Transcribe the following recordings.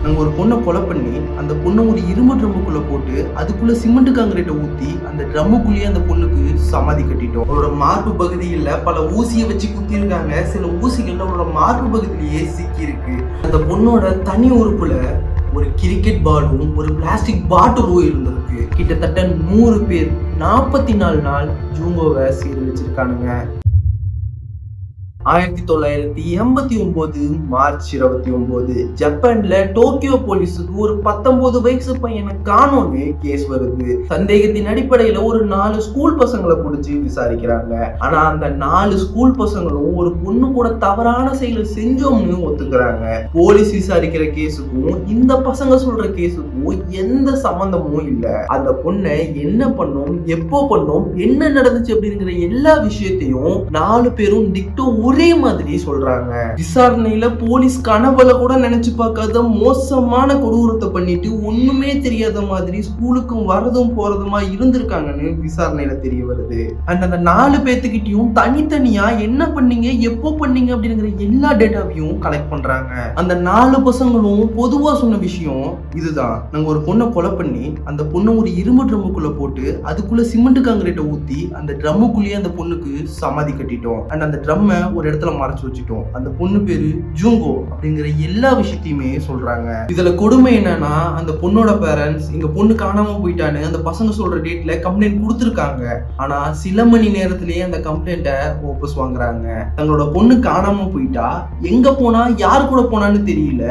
அங்க ஒரு பொண்ணை கொலை பண்ணி அந்த பொண்ணை ஒரு இரும்பு ட்ரம்முக்குள்ள போட்டு அதுக்குள்ள சிமெண்ட் காங்கிரீட்டை ஊத்தி அந்த ட்ரம்முக்குள்ளேயே அந்த பொண்ணுக்கு சமாதி கட்டிட்டோம். அவரோட மார்பு பகுதியில பல ஊசியை வச்சு குத்தி இருக்காங்க. சில ஊசிகள் அவரோட மார்பு பகுதியிலேயே சிக்கி இருக்கு. அந்த பொண்ணோட தனி உறுப்புல ஒரு கிரிக்கெட் பாலும் ஒரு பிளாஸ்டிக் பாட்டிலும் இருந்திருக்கு. கிட்டத்தட்ட 100 பேர் 44 நாள் ஜூங்கோவை சீரழிச்சிருக்கானுங்க. 1989 மார்ச் 29 ஜப்பான்ல டோக்கியோ போலீஸுக்கு ஒரு 19 வயசு பையனை காணோன்னு கேஸ் வருது. சந்தேகத்தின் அடிப்படையில ஒரு 4 ஸ்கூல் பசங்களை பிடிச்சி விசாரிக்கிறாங்க. ஆனா அந்த 4 ஸ்கூல் பசங்களும் ஒரு பொண்ணு கூட தவறான செயலை செஞ்சோம்னு ஒத்துக்கிறாங்க. போலீஸ் விசாரிக்கிற கேஸுக்கும் இந்த பசங்க சொல்ற கேஸுக்கும் எந்த சம்பந்தமும் இல்ல. அந்த பொண்ணை என்ன பண்ணோம், எப்போ பண்ணோம், என்ன நடந்துச்சு அப்படிங்கிற எல்லா விஷயத்தையும் 4 பேரும் டிக்டோ ஒரே மாதிரி சொல்றாங்க. விசாரணையில போலீஸ் கனவுல கூட நினைச்சு பார்க்காத மோசமான கொடூரத்தை பண்ணிட்டு ஒண்ணுமே தெரியாத மாதிரி ஸ்கூலுக்கும் வரதும் போறதுமா இருந்திருக்காங்கன்னு விசாரணையில தெரிய வருது. அண்ட் அந்த 4 பேத்துக்கிட்டையும் தனித்தனியா என்ன பண்ணீங்க, எப்போ பண்ணீங்க அப்படிங்கிற எல்லா டேட்டாவையும் கலெக்ட் பண்றாங்க. அந்த 4 பசங்களும் பொதுவா சொன்ன விஷயம் இதுதான். நாங்க ஒரு பொண்ணை கொலை பண்ணி அந்த பொண்ணை ஒரு இரும்பு ட்ரம்முக்குள்ள போட்டு அதுக்குள்ள சிமெண்ட் காங்கிரீட்டை ஊத்தி அந்த ட்ரம்முக்குள்ளேயே அந்த பொண்ணுக்கு சமாதி கட்டிட்டோம். அண்ட் அந்த ட்ரம்மை ஒரு இடத்துல மறைச்சு வச்சுட்டோம். அந்த பொண்ணு பேரு ஜூங்கோ அப்படிங்கிற எல்லா விஷயத்தையுமே சொல்றாங்க. இதுல கொடுமை என்னன்னா, அந்த பொண்ணோட பேரண்ட்ஸ் எங்க பொண்ணு காணாம போயிட்டான்னு அந்த பசங்க சொல்ற டேட்ல கம்ப்ளைண்ட் கொடுத்துருக்காங்க. ஆனா சில மணி நேரத்திலேயே அந்த கம்ப்ளைண்ட்டை வாபஸ் வாங்குறாங்க. தங்களோட பொண்ணு காணாம போயிட்டா, எங்க போனா, யாரு கூட போனான்னு தெரியல,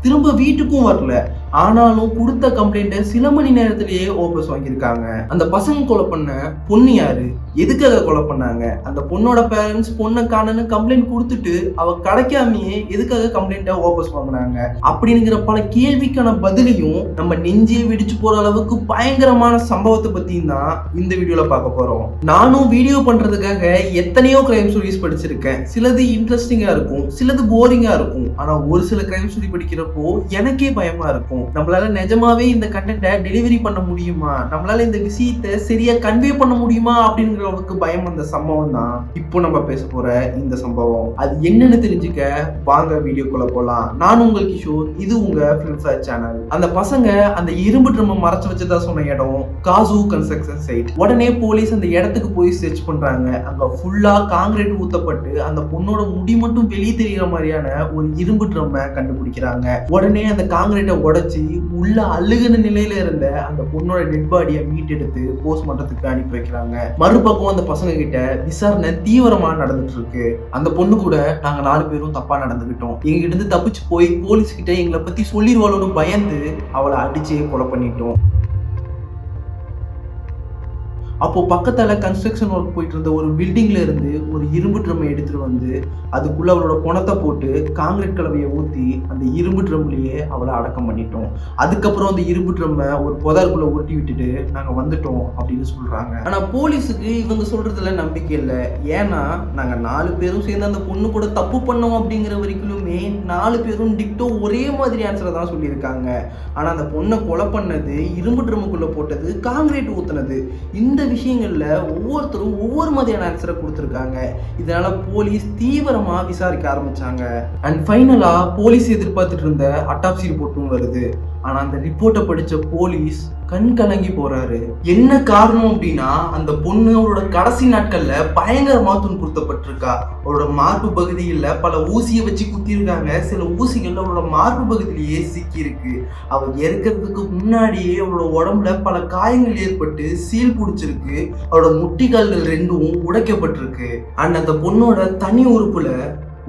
திரும்ப வீட்டுக்கும் வரல. ஆனாலும் கொடுத்த கம்ப்ளைண்ட்டை சில மணி நேரத்திலேயே வாபஸ் வாங்கியிருக்காங்க. அந்த பசங்க கொலை பண்ண பொண்ணு யாரு, எதுக்காக கொலை பண்ணாங்க, அந்த பொண்ணோட பேரண்ட்ஸ் பொண்ணை காணன்னு கம்ப்ளைண்ட் கொடுத்துட்டு அவ கிடைக்காமையே எதுக்காக கம்ப்ளைண்ட்டை வாபஸ் வாங்கினாங்க அப்படிங்கிற பல கேள்விக்கான பதிலையும் நம்ம நெஞ்சே வெடிச்சு போற அளவுக்கு பயங்கரமான சம்பவத்தை பத்தியும் தான் இந்த வீடியோல பார்க்க போறோம். நானும் வீடியோ பண்றதுக்காக எத்தனையோ கிரைம் ஸ்டோரிஸ் படிச்சிருக்கேன். சிலது இன்ட்ரெஸ்டிங்கா இருக்கும், சிலது போரிங்கா இருக்கும். ஆனா ஒரு சில கிரைம் ஸ்டோரி படிக்கிறப்போ எனக்கே பயமா இருக்கும். நம்மளால நிஜமாவே இந்த கண்டென்ட்டை டெலிவரி பண்ண முடியுமா, நம்மளால இந்த விஷயத்தை சரியா கன்வே பண்ண முடியுமா அப்படிங்கிற அளவுக்கு பயம் வந்த சம்பவம் தான் இப்போ நம்ம பேச போற இந்த சம்பவம். அது என்னன்னு தெரிஞ்சுக்க வாங்க வீடியோக்குள்ள போலாம். நான் உங்கள் கிஷோர், இது உங்க ஃபிலிம் சேனல். அந்த பசங்க அந்த இரும்பு ட்ரம் மறைச்சு வச்சதா சொன்ன இடம் காசு கன்ஸ்ட்ரக்ஷன் சைட். உடனே போலீஸ் அந்த இடத்துக்கு போய் சர்ச் பண்றாங்க. அங்க ஃபுல்லா காங்கிரீட் ஊத்தப்பட்டு அந்த பொண்ணோட முடி மட்டும் வெளியே தெரிகிற மாதிரியான ஒரு இரும்பு ட்ரம்மை கண்டுபிடிக்கிறாங்க. உடனே அந்த காங்கிரீட்டை உடைச்சு உள்ள அழுகின நிலையில இருந்த அந்த பொண்ணோட டெட் பாடியை மீட்டெடுத்து போஸ்ட்மார்ட்டத்துக்கு அனுப்பி வைக்கிறாங்க. மறுபக்கம் அந்த பசங்க கிட்ட விசாரணை தீவிரமா நடந்துட்டு இருக்கு. அந்த பொண்ணு கூட நாங்க 4 பேரும் தப்பா நடந்துகிட்டோம், எங்க இருந்து தப்பிச்சு போய் போலீஸ் கிட்ட எங்களை பத்தி சொல்லிடுவாளோன்னு பயந்து அவளை அடிச்சே கொலை பண்ணிட்டோம். அப்போ பக்கத்தால கன்ஸ்ட்ரக்ஷன் ஒர்க் போயிட்டு இருந்த ஒரு பில்டிங்ல இருந்து ஒரு இரும்பு ட்ரம்மை எடுத்துட்டு வந்து அதுக்குள்ள அவளோட பணத்தை போட்டு காங்கிரீட் கலவையை ஊத்தி அந்த இரும்பு ட்ரம்லயே அவளை அடக்கம் பண்ணிட்டோம். அதுக்கப்புறம் அந்த இரும்பு ட்ரம்மை ஒரு புதருக்குள்ள ஒட்டி விட்டுட்டு நாங்க வந்துட்டோம் அப்படின்னு சொல்றாங்க. ஆனா போலீஸுக்கு இவங்க சொல்றதுல நம்பிக்கை இல்லை. ஏன்னா நாங்க 4 பேரும் சேர்ந்து அந்த பொண்ணு கூட தப்பு பண்ணோம் அப்படிங்கிற வரைக்குமே 4 பேரும் டிக்டோ ஒரே மாதிரி ஆன்சரை தான் சொல்லியிருக்காங்க. ஆனா அந்த பொண்ணை கொலை பண்ணது, இரும்பு ட்ரம்முக்குள்ள போட்டது, காங்கிரீட் ஊத்துனது, இந்த விஷயங்கள்ல ஒவ்வொருத்தரும் ஒவ்வொரு மாதிரியான ஆன்சரை கொடுத்துருக்காங்க. இதனால போலீஸ் தீவிரமா விசாரிக்க ஆரம்பிச்சாங்க. அண்ட் ஃபைனலா போலீஸ் எதிர்பார்த்துட்டு இருந்த அட்டாப்சி ரிப்போர்ட்டும் வருது. ஆனா அந்த ரிப்போர்ட்டை படிச்ச போலீஸ் கண் கலங்கி போறாரு. என்ன காரணம் அப்படின்னா, அந்த பொண்ணு அவரோட கடைசி நாட்கள்ல பயங்கரமா துன்புறுத்தப்பட்டிருக்கா. அவரோட மார்பு பகுதியில பல ஊசியை வச்சு குத்தி இருக்காங்க. சில ஊசிகள் அவரோட மார்பு பகுதியிலேயே சிக்கி இருக்கு. அவர் இறக்கிறதுக்கு முன்னாடியே அவரோட உடம்புல பல காயங்கள் ஏற்பட்டு சீல் பிடிச்சிருக்கு. அவரோட முட்டிகால்கள் 2ம் உடைக்கப்பட்டிருக்கு. அண்ட் அந்த பொண்ணோட தனி உறுப்புல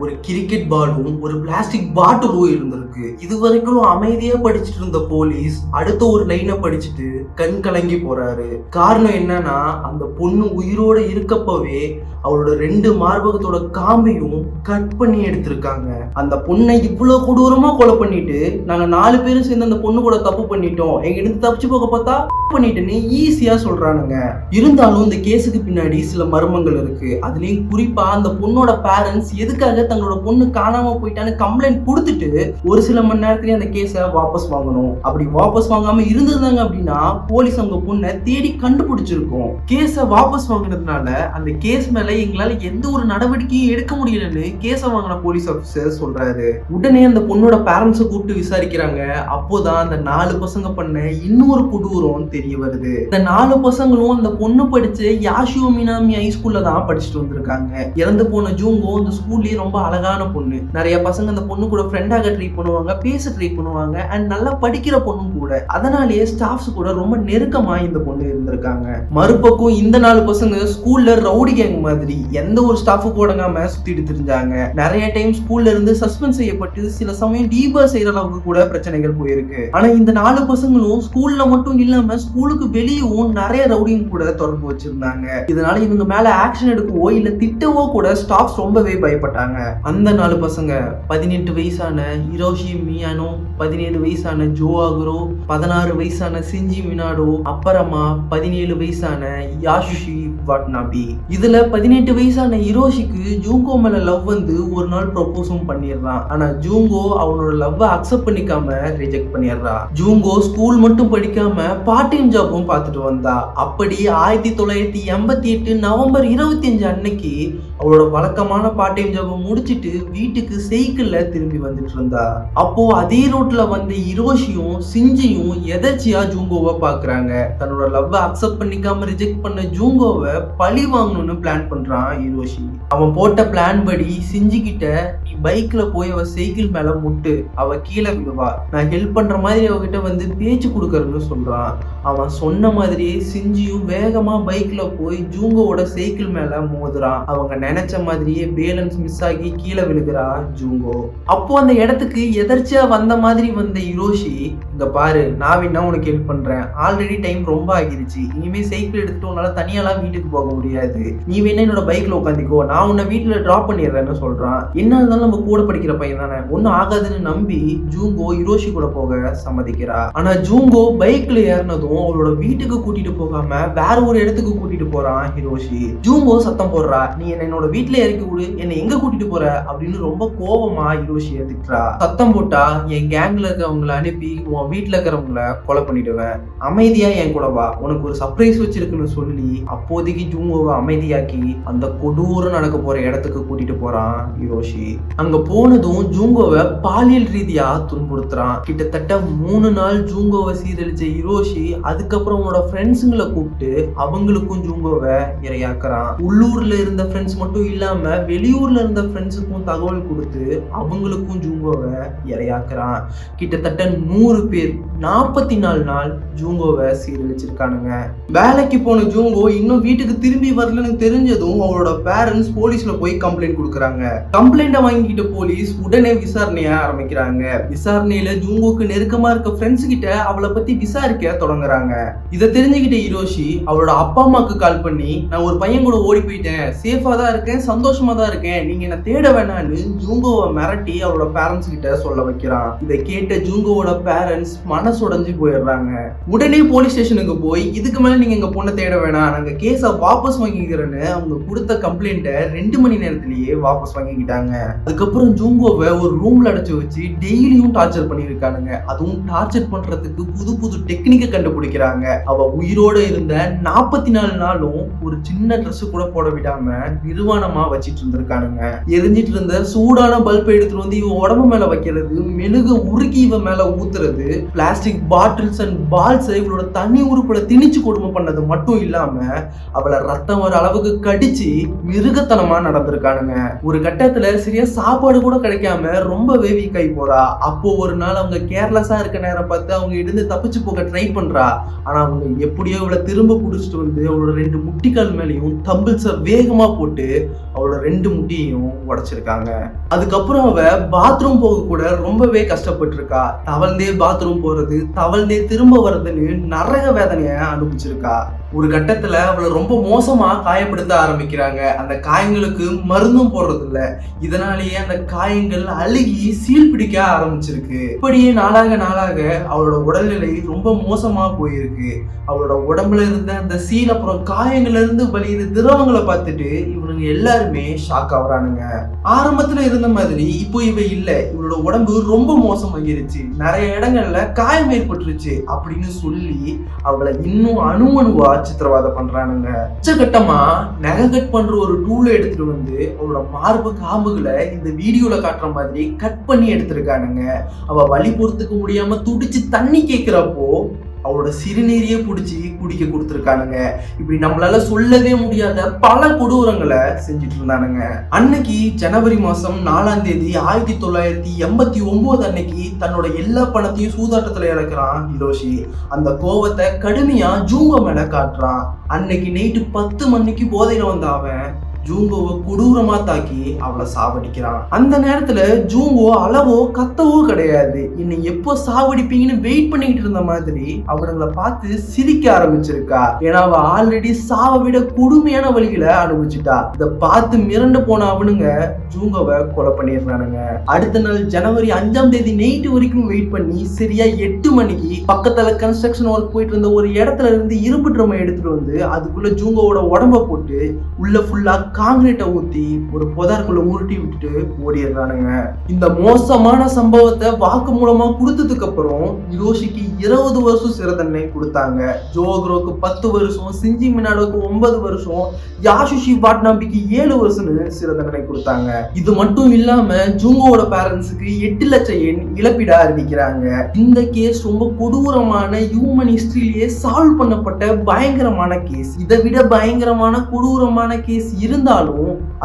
ஒரு கிரிக்கெட் பாலும் ஒரு பிளாஸ்டிக் பாட்டிலும் இருந்திருக்கு. இது வரைக்கும் அமைதியா படிச்சுட்டு இருந்த போலீஸ் அடுத்த ஒரு லைனை படிச்சுட்டு கண் கலங்கி போறாரு. காரணம் என்னன்னா, அந்த பொண்ணு உயிரோட இருக்கப்பவே அவளோட 2 மார்பகத்தோட காம்பையும் கட் பண்ணி எடுத்திருக்காங்க. அந்த பொண்ணை இவ்வளவு கொடூரமா கொலை பண்ணிட்டு நாங்க 4 பேரும் சேர்ந்து அந்த பொண்ணு கூட தப்பு பண்ணிட்டோம், எங்க இருந்து தப்பிச்சு போக பார்த்தா பண்ணிட்டேன்னு ஈஸியா சொல்றானுங்க. இருந்தாலும் இந்த கேஸுக்கு பின்னாடி சில மர்மங்கள் இருக்கு. அதுலயும் குறிப்பா அந்த பொண்ணோட பேரண்ட்ஸ் எதுக்காக தங்களோட பொண்ணு காணாம போயிட்டான்னு கம்ப்ளைண்ட் கொடுத்துட்டு ஒரு சில மணி நேரத்திலேயே அந்த கேஸை வாபஸ் வாங்கணும். அப்படி வாபஸ் வாங்காம இருந்திருந்தாங்க அப்படின்னா போலீஸ் அவங்க பொண்ணை தேடி கண்டுபிடிச்சிருக்கும். கேஸை வாபஸ் வாங்கினதுனால அந்த கேஸ் மேல மேல எங்களால எந்த ஒரு நடவடிக்கையும் எடுக்க முடியலன்னு கேஸ வாங்கின போலீஸ் ஆபீசர் சொல்றாரு. உடனே அந்த பொண்ணோட பேரண்ட்ஸை கூப்பிட்டு விசாரிக்கிறாங்க. அப்போதான் அந்த 4 பசங்க பண்ண இன்னொரு கொடூரம் தெரிய வருது. இந்த 4 பசங்களும் அந்த பொண்ணு படிச்ச யாஷியோ மினாமி ஹைஸ்கூல்ல தான் படிச்சுட்டு வந்திருக்காங்க. இறந்து போன ஜூங்கோ அந்த ஸ்கூல்லயே ரொம்ப அழகான பொண்ணு. நிறைய பசங்க அந்த பொண்ணு கூட ஃப்ரெண்டாக ட்ரை பண்ணுவாங்க, பேச ட்ரை பண்ணுவாங்க, அண்ட் நல்லா படிக்கிற பொண்ணும் கூட. அதனாலேயே ஸ்டாஃப்ஸ் கூட ரொம்ப நெருக்கமா இந்த பொண்ணு இருந்திருக்காங்க. மறுபக்கம் இந்த 4 பசங்க ஸ்கூல்ல ரவுடி கேங் மாதிரி எந்த ஒரு ஸ்டாஃபுக்கு உடங்காம சுத்திட்டு தெரிஞ்சாங்க. நிறைய டைம் ஸ்கூல்ல இருந்து சஸ்பெண்ட் செய்யப்பட்டு சில சமயம் டீபர் செய்யற அளவுக்கு கூட பிரச்சனைகள் போயிருக்கு. ஆனா இந்த 4 பசங்களும் ஸ்கூல்ல மட்டும் இல்லாம ஸ்கூலுக்கு வெளியவும் நிறைய ரவுடியும் கூட தொடர்பு வச்சிருந்தாங்க. இதனால இவங்க மேல ஆக்ஷன் எடுக்கவோ இல்ல திட்டவோ கூட ஸ்டாஃப்ஸ் ரொம்பவே பயப்பட்டாங்க. அந்த 4 பசங்க 18 வயசான ஹிரோஷி மியானோ, 17 வயசான ஜோ ஆகுரோ, 16 வயசான சிஞ்சி மினாடோ, அப்புறமா 17 வயசான யாஷுஷி வாட்னாபி. இதுல 18 வயசான ஹிரோஷிக்கு ஜூங்கோ மேல லவ் வந்து ஒரு நாள் ப்ரொபோஸும் பண்ணிடுறான். ஆனா ஜூங்கோ அவனோட லவ் அக்செப்ட் பண்ணிக்காம ரிஜெக்ட் பண்ணிடுறா. ஜூங்கோ ஸ்கூல் மட்டும் படிக்காம பார்ட் டைம் ஜாபும் பார்த்துட்டு வந்தா. அப்படி 1988 நவம்பர் 25 அன்னைக்கு அவளோட வழக்கமான பார்ட் டைம் ஜாபை முடிச்சிட்டு வீட்டுக்கு சைக்கிள்ல திரும்பி வந்துட்டு இருந்தா. அப்போ அதே ரோட்ல வந்த ஹிரோஷியும் சிஞ்சியும் எதர்ச்சியா ஜூங்கோவை பாக்குறாங்க. தன்னோட லவ் அக்செப்ட் பண்ணிக்காம ரிஜெக்ட் பண்ண ஜூங்கோவை பழி வாங்கணும்னு பிளான் பண்றான் ஹிரோஷி. அவன் போட்ட பிளான் படி சிஞ்சி கிட்ட, நீ பைக்ல போய் அவ சைக்கிள் மேல முட்டு, அவ கீழே விழுவா, நான் ஹெல்ப் பண்ற மாதிரி அவகிட்ட வந்து பேச்சு கொடுக்கறன்னு சொல்றான். அவன் சொன்ன மாதிரியே சிஞ்சியும் வேகமா பைக்ல போய் ஜூங்கோவோட சைக்கிள் மேல மோதுறான். அவங்க நினைச்ச மாதிரியே பேலன்ஸ் மிஸ் ஆகி கீழே விழுகிறா ஜூங்கோ. அப்போ அந்த இடத்துக்கு எதர்ச்சியா வந்த மாதிரி வந்த ஹிரோஷி, இங்க பாரு, நான் வேணா உனக்கு ஹெல்ப் பண்றேன், ஆல்ரெடி டைம் ரொம்ப ஆகிருச்சு, இனிமே சைக்கிள் எடுத்துட்டு உன்னால தனியாலாம் வீட்டுக்கு போக முடியாது, நீ வேணா என்னோட பைக்ல உட்காந்துக்கோ, நான் உன்னை வீட்டுல டிராப் பண்ணிடுறேன்னு சொல்றான். என்ன இருந்தாலும் நம்ம கூட படிக்கிற பையன் தானே, ஒன்னும் ஆகாதுன்னு நம்பி ஜூங்கோ ஹிரோஷி கூட போக சம்மதிக்கிறா. ஆனா ஜூங்கோ பைக்ல ஏறினதும் அவளோட வீட்டுக்கு கூட்டிட்டு போகாம வேற ஒரு இடத்துக்கு கூட்டிட்டு போறான் ஹிரோஷி. ஜூங்கோ சத்தம் போடுறா, நீ என்னோட வீட்டுல இறக்கி விடு, என்னை எங்க கூட்டிட்டு போற அப்படின்னு ரொம்ப கோபமா ஹிரோஷியை திட்டுறா. சத்தம் போட்டா என் கேங்ல இருக்கிறவங்களை அனுப்பி உன் வீட்டுல இருக்கிறவங்களை கொலை பண்ணிடுவேன், அமைதியா என் கூட வா, உனக்கு ஒரு சர்ப்ரைஸ் வச்சிருக்குன்னு சொல்லி அப்போதைக்கு ஜூங்கோவை அமைதியாக்கி அந்த கொடூரம் நடக்க போற இடத்துக்கு கூட்டிட்டு போறான் ஹிரோஷி. அங்க போனதும் ஜூங்கோவை பாலியல் ரீதியா துன்புறுத்துறான். கிட்டத்தட்ட 3 நாள் ஜூங்கோவை சீரழிச்ச ஹிரோஷி அதுக்கப்புறம் அவனோட ஃப்ரெண்ட்ஸுங்களை கூப்பிட்டு அவங்களுக்கும் ஜூங்கோவை இரையாக்குறான். உள்ளூர்ல இருந்த ஃப்ரெண்ட்ஸ் மட்டும் இல்லாம வெளியூர்ல இருந்த ஃப்ரெண்ட்ஸுக்கும் தகவல் கொடுத்து அவங்களுக்கும் ஜூங்கோவை இரையாக்குறான். கிட்டத்தட்ட 100 பேர் 44 நாள் ஜூங்கோவை சீரழிச்சிருக்கானுங்க. வேலைக்கு போன ஜூங்கோ இன்னும் வீட்டுக்கு திரும்பி வரலன்னு தெரிஞ்சதும் அவளோட பேரண்ட்ஸ் போலீஸ்ல போய் கம்ப்ளைண்ட் கொடுக்குறாங்க. கம்ப்ளைண்ட வாங்கிக்கிட்ட போலீஸ் உடனே விசாரணைய ஆரம்பிக்கிறாங்க. விசாரணையில ஜூங்கோக்கு நெருக்கமா இருக்க ஃப்ரெண்ட்ஸ் கிட்ட அவளை பத்தி விசாரிக்க தொடங்குறாங்க. இதை தெரிஞ்சுக்கிட்ட ஹிரோஷி அவளோட அப்பா அம்மாக்கு கால் பண்ணி, நான் ஒரு பையன் கூட ஓடி போயிட்டேன், சேஃபா தான் இருக்கேன், சந்தோஷமா தான் இருக்கேன், நீங்க என்ன தேட வேணான்னு ஜூங்கோவை மிரட்டி அவளோட பேரண்ட்ஸ் கிட்ட சொல்ல வைக்கிறான். இதை கேட்ட ஜூங்கோவோட பேரண்ட்ஸ் மனசுடைஞ்சு போயிடுறாங்க. உடனே போலீஸ் ஸ்டேஷனுக்கு போய், இதுக்கு மேல நீங்க எங்க பொண்ணை தேட வேணாம், நாங்க கேஸை வாபஸ் வாங்கிக்கிறேன்னு அவங்க கொடுத்த கம்ப்ளைண்ட்டை 2 மணி நேரத்திலேயே வாபஸ் வாங்கிக்கிட்டாங்க. அதுக்கப்புறம் ஜூங்கோவை ஒரு ரூம்ல அடைச்சு வச்சு டெய்லியும் டார்ச்சர் பண்ணிருக்கானுங்க. அதுவும் டார்ச்சர் பண்றதுக்கு புது புது டெக்னிக்கை கண்டுபிடிக்கிறாங்க. அவ உயிரோட இருந்த 44 நாளும் ஒரு சின்ன ட்ரெஸ் கூட போட விடாம நிர்வாணமா வச்சிட்டு இருந்திருக்கானுங்க. எரிஞ்சிட்டு இருந்த சூடான பல்ப் எடுத்துட்டு வந்து இவ உடம்பு மேல வைக்கிறது, மெழுக உருக்கி இவ மேல ஊத்துறது, பிளாஸ்டிக் பாட்டில்ஸ் அண்ட் பால்ஸ் இவளோட தண்ணி உறுப்புல திணிச்சு கொடுமை பண்ணது மட்டும் இல்லாம அவளை ரத்தம் வர அளவுக்கு கடிச்சு மிருகத்தனமா நடந்திருக்கானுங்க. ஒரு கட்டத்துல சரியா சாப்பாடு கூட கிடைக்காம ரொம்பவே வீக் ஆகி போறா. அப்போ ஒரு நாள் அவங்க கேர்லெஸ்ஸா இருக்க நேரம் பார்த்து அவங்க இருந்து தப்பிச்சு போக ட்ரை பண்றா. ஆனா அவங்க எப்படியோ அவளை திரும்ப புடிச்சிட்டு வந்து அவளோட 2 முட்டிக்கால் மேலையும் தம்பிள்ஸ வேகமா போட்டு அவளோட 2 முட்டியையும் உடைச்சிருக்காங்க. அதுக்கப்புறம் அவ பாத்ரூம் போக கூட ரொம்பவே கஷ்டப்பட்டு இருக்கா. தவழ்ந்தே பாத்ரூம் போறது, தவழ்ந்தே திரும்ப வர்றதுன்னு நரக வேதனைய அனுபவிச்சிருக்கா. ஒரு கட்டத்துல அவளை ரொம்ப மோசமா காயப்படுத்த ஆரம்பிக்கிறாங்க. அந்த காயங்களுக்கு மருந்தும் போடுறது இல்ல. இதனாலேயே அந்த காயங்கள் அழுகி சீல் பிடிக்க ஆரம்பிச்சிருக்கு. இப்படியே நாளாக நாளாக அவளோட உடல்நிலை ரொம்ப மோசமா போயிருக்கு. அவளோட உடம்புல இருந்த அந்த சீல் அப்புறம் காயங்கள்ல இருந்து வலியுற திரவங்களை பார்த்துட்டு இவனுங்க எல்லாருமே ஷாக் ஆகுறானுங்க. ஆரம்பத்துல இருந்த மாதிரி இப்போ இவ இல்ல, இவளோட உடம்பு ரொம்ப மோசமாகிருச்சு, நிறைய இடங்கள்ல காயம் ஏற்பட்டுருச்சு அப்படின்னு சொல்லி அவளை இன்னும் அணுவணுவா சித்திரவதை பண்றானுங்க. உச்சகட்டமா நகை கட் பண்ற ஒரு டூலை எடுத்துட்டு வந்து அவளோட மார்பு காம்புகளை இந்த வீடியோல காட்டுற மாதிரி கட் பண்ணி எடுத்திருக்கானுங்க. அவ வலி பொறுத்துக்க முடியாம துடிச்சு தண்ணி கேட்கிறப்போ அவளோட சிறுநீரையே பிடிச்சி குடிக்க கொடுத்துருக்கானுங்க. இப்படி நம்மளால சொல்லவே முடியாத பல கொடூரங்களை செஞ்சுட்டு இருந்தானுங்க. அன்னைக்கு ஜனவரி மாசம் 4ஆம் தேதி 1989 அன்னைக்கு தன்னோட எல்லா பணத்தையும் சூதாட்டத்துல இழக்கிறான் ஹிரோஷி. அந்த கோவத்தை கடுமையா ஜூங்கோ மேல காட்டுறான். அன்னைக்கு நைட்டு 10 மணிக்கு போதையில வந்த அவன் ஜூங்கோவை கொடூரமா தாக்கி அவளை சாவடிக்கிறான். அந்த நேரத்துல ஜூங்கோ அளவோ கத்தவோ கிடையாது. இன்னை எப்போ சாவடிப்பீங்கன்னு வெயிட் பண்ணிட்டு இருந்த மாதிரி அவனுங்களை பார்த்து சிரிக்க ஆரம்பிச்சிருக்கா. ஏன்னா அவ ஆல்ரெடி சாவை விட கொடுமையான வழிகளை அனுபவிச்சுட்டா. இதை பார்த்து மிரண்டு போன அவனுங்க ஜூங்கோவை கொலை பண்ணிடுறானுங்க. அடுத்த நாள் ஜனவரி 5ஆம் தேதி நைட்டு வரைக்கும் வெயிட் பண்ணி சரியா 8 மணிக்கு பக்கத்துல கன்ஸ்ட்ரக்ஷன் ஒர்க் போயிட்டு இருந்த ஒரு இடத்துல இருந்து இரும்பு ட்ரம்மை எடுத்துட்டு வந்து அதுக்குள்ள ஜூங்கோவோட உடம்ப போட்டு உள்ள ஃபுல்லா காங்கிரீட்டை ஊத்தி ஒரு புதாருக்குள்ள உருட்டி விட்டுட்டு ஓடிடுறானுங்க. இந்த மோசமான சம்பவத்தை வாக்கு மூலமா கொடுத்ததுக்கு அப்புறம் ஹிரோஷிக்கு 20 வருஷம் சிறை தண்டனை கொடுத்தாங்க. ஜோக்ரோக்கு 10 வருஷம், சிஞ்சி மினாடோக்கு 9 வருஷம், யாசுஷி வாட்னாபிக்கு 7 வருஷம்னு சிறை தண்டனை கொடுத்தாங்க. இது மட்டும் இல்லாம ஜூங்கோவோட பேரண்ட்ஸுக்கு 8 லட்சம் yen இழப்பீடா அறிவிக்கிறாங்க. இந்த கேஸ் ரொம்ப கொடூரமான ஹியூமன் ஹிஸ்டரியிலேயே சால்வ் பண்ணப்பட்ட பயங்கரமான கேஸ். இதை விட பயங்கரமான கொடூரமான கேஸ் இருந்தாலும்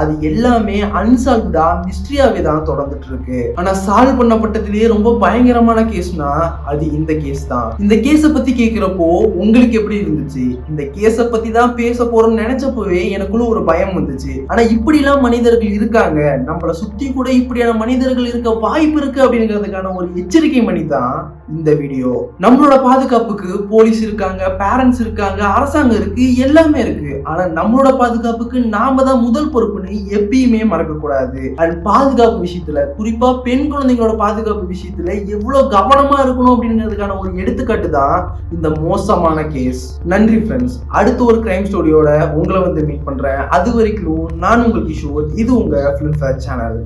அது எல்லாமே அன்சால்வ்டா மிஸ்ட்ரியாவே தான் தொடர்ந்துட்டு இருக்கு. ஆனா சால்வ் பண்ணப்பட்டதுலயே ரொம்ப பயங்கரமான கேஸ்னா அது இந்த கேஸ் தான். இந்த கேஸை பத்தி கேட்கிறப்போ உங்களுக்கு எப்படி இருந்துச்சு? இந்த கேஸை பத்தி தான் பேச போறோம்னு நினைச்சப்பவே எனக்குள்ள ஒரு பயம் வந்துச்சு. ஆனா இப்படி எல்லாம் மனிதர்கள் இருக்காங்க, நம்மள சுத்தி கூட இப்படியான மனிதர்கள் இருக்க வாய்ப்பு இருக்கு அப்படிங்கிறதுக்கான ஒரு எச்சரிக்கை மணி தான் இந்த வீடியோ. நம்மளோட பாதுகாப்புக்கு போலீஸ் இருக்காங்க, பேரண்ட்ஸ் இருக்காங்க, அரசாங்கம் இருக்கு, எல்லாமே இருக்கு. ஆனா நம்மளோட பாதுகாப்புக்கு நாம தான் முதல் பொறுப்புன்னு எப்பயுமே மறக்க கூடாது. அண்ட் பாதுகாப்பு விஷயத்துல, குறிப்பா பெண் குழந்தைங்களோட பாதுகாப்பு விஷயத்துல எவ்வளவு கவனமா இருக்கணும் அப்படிங்கிறதுக்கான ஒரு எடுத்துக்காட்டு தான் இந்த மோசமான கேஸ். நன்றி ஃப்ரெண்ட்ஸ். அடுத்த ஒரு கிரைம் ஸ்டோரியோட உங்களை வந்து மீட் பண்றேன். அது வரைக்கும் நான் உங்கள் கிஷோர். இது உங்க ஃபிலிம் ஃபேர் சேனல்.